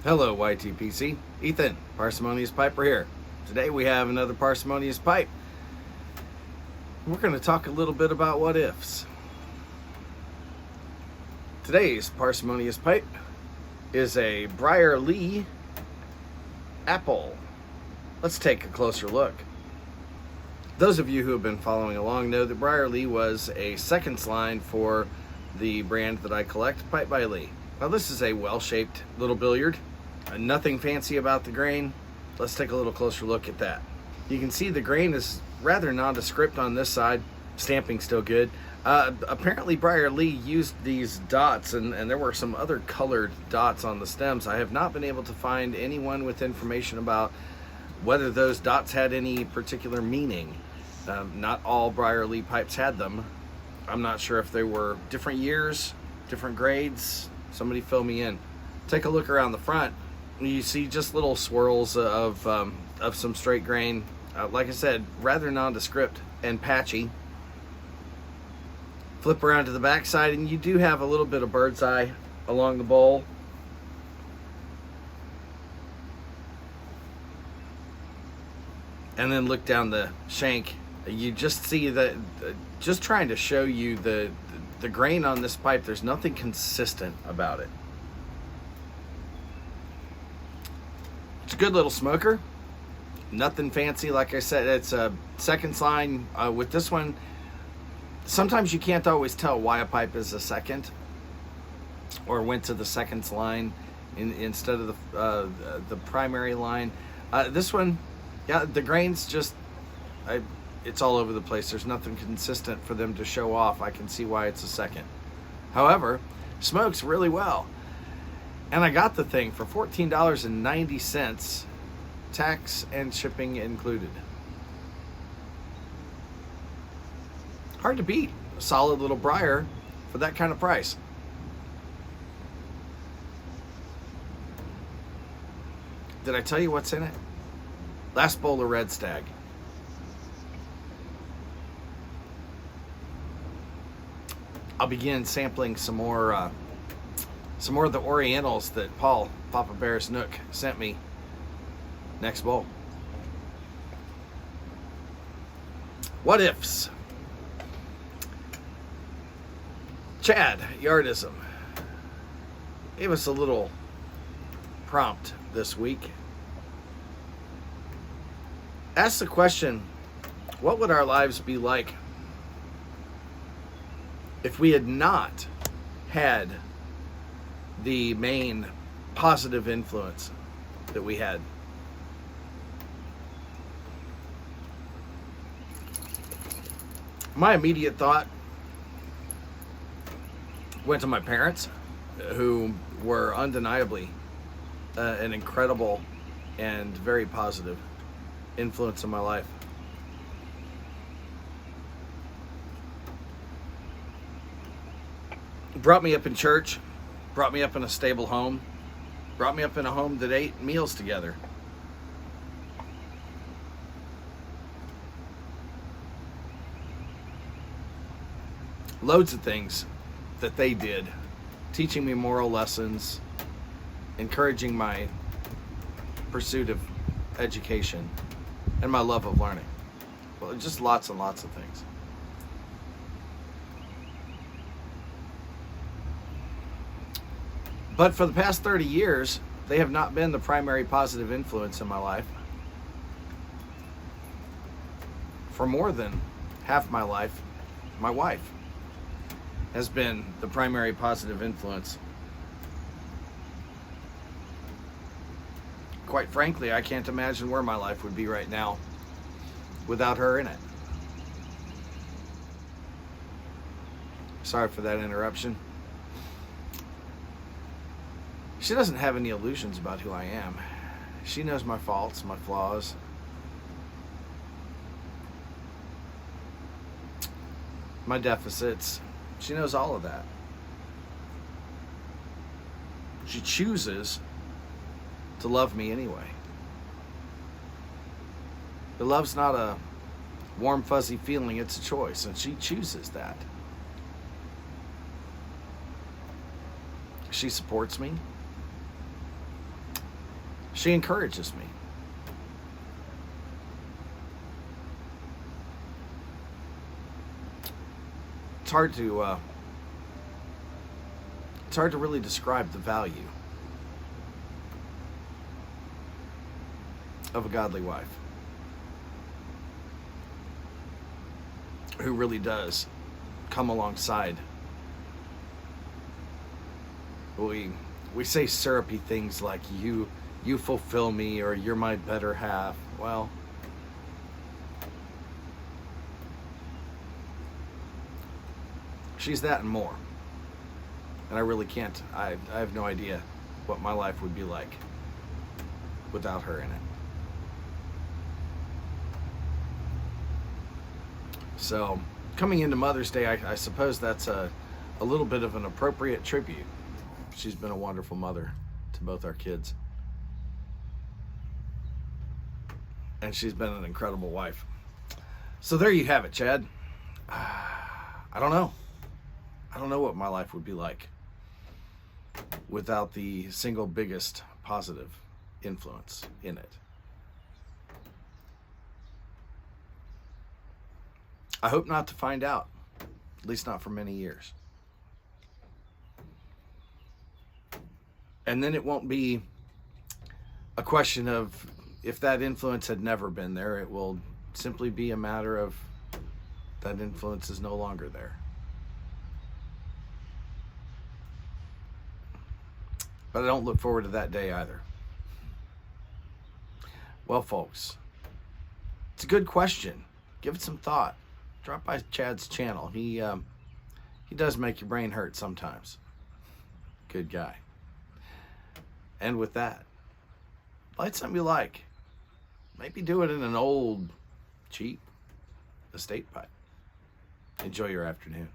Hello YTPC, Ethan, Parsimonious Piper here. Today we have another Parsimonious Pipe. We're going to talk a little bit about what ifs. Today's Parsimonious Pipe is a Briarlee apple. Let's take a closer look. Those of you who have been following along know that Briarlee was a seconds line for the brand that I collect, Pipe by Lee. Now this is a well-shaped little billiard. Nothing fancy about the grain. Let's take a little closer look at that. You can see the grain is rather nondescript on this side. Stamping still good. Apparently Briarlee used these dots, and there were some other colored dots on the stems. I have not been able to find anyone with information about whether those dots had any particular meaning. Not all Briarlee pipes had them. I'm not sure if they were different years, different grades. Somebody fill me in. Take a look around the front. You see just little swirls of some straight grain. Like I said, rather nondescript and patchy. Flip around to the back side and you do have a little bit of bird's eye along the bowl. And then look down the shank. You just see that, just trying to show you the grain on this pipe, there's nothing consistent about it. It's a good little smoker. Nothing fancy. Like I said, it's a seconds line. With this one, sometimes you can't always tell why a pipe is a second or went to the seconds line instead of the primary line. This one, yeah, the grain's just, it's all over the place. There's nothing consistent for them to show off. I can see why it's a second. However, smokes really well. And I got the thing for $14.90, tax and shipping included. Hard to beat a solid little briar for that kind of price. Did I tell you what's in it? Last bowl of Red Stag. I'll begin sampling some more of the Orientals that Paul, Papa Bear's Nook, sent me. Next bowl. What ifs? Chad, Yardism, gave us a little prompt this week. Ask the question, what would our lives be like if we had not had the main positive influence that we had? My immediate thought went to my parents, who were undeniably an incredible and very positive influence in my life. Brought me up in church, brought me up in a stable home, brought me up in a home that ate meals together. Loads of things that they did, teaching me moral lessons, encouraging my pursuit of education, and my love of learning. Well, just lots and lots of things. But for the past 30 years, they have not been the primary positive influence in my life. For more than half my life, my wife has been the primary positive influence. Quite frankly, I can't imagine where my life would be right now without her in it. Sorry for that interruption. She doesn't have any illusions about who I am. She knows my faults, my flaws. My deficits. She knows all of that. She chooses to love me anyway. But love's not a warm, fuzzy feeling, it's a choice, and she chooses that. She supports me. She encourages me. It's hard to really describe the value of a godly wife who really does come alongside. We say syrupy things like you fulfill me, or you're my better half. Well, she's that and more. And I really can't, I have no idea what my life would be like without her in it. So, coming into Mother's Day, I suppose that's a little bit of an appropriate tribute. She's been a wonderful mother to both our kids. And she's been an incredible wife. So there you have it, Chad. I don't know. I don't know what my life would be like without the single biggest positive influence in it. I hope not to find out, at least not for many years. And then it won't be a question of if that influence had never been there. It will simply be a matter of that influence is no longer there. But I don't look forward to that day either. Well, folks, it's a good question. Give it some thought. Drop by Chad's channel. He does make your brain hurt sometimes. Good guy. And with that, light something you like. Maybe do it in an old, cheap estate pipe. Enjoy your afternoon.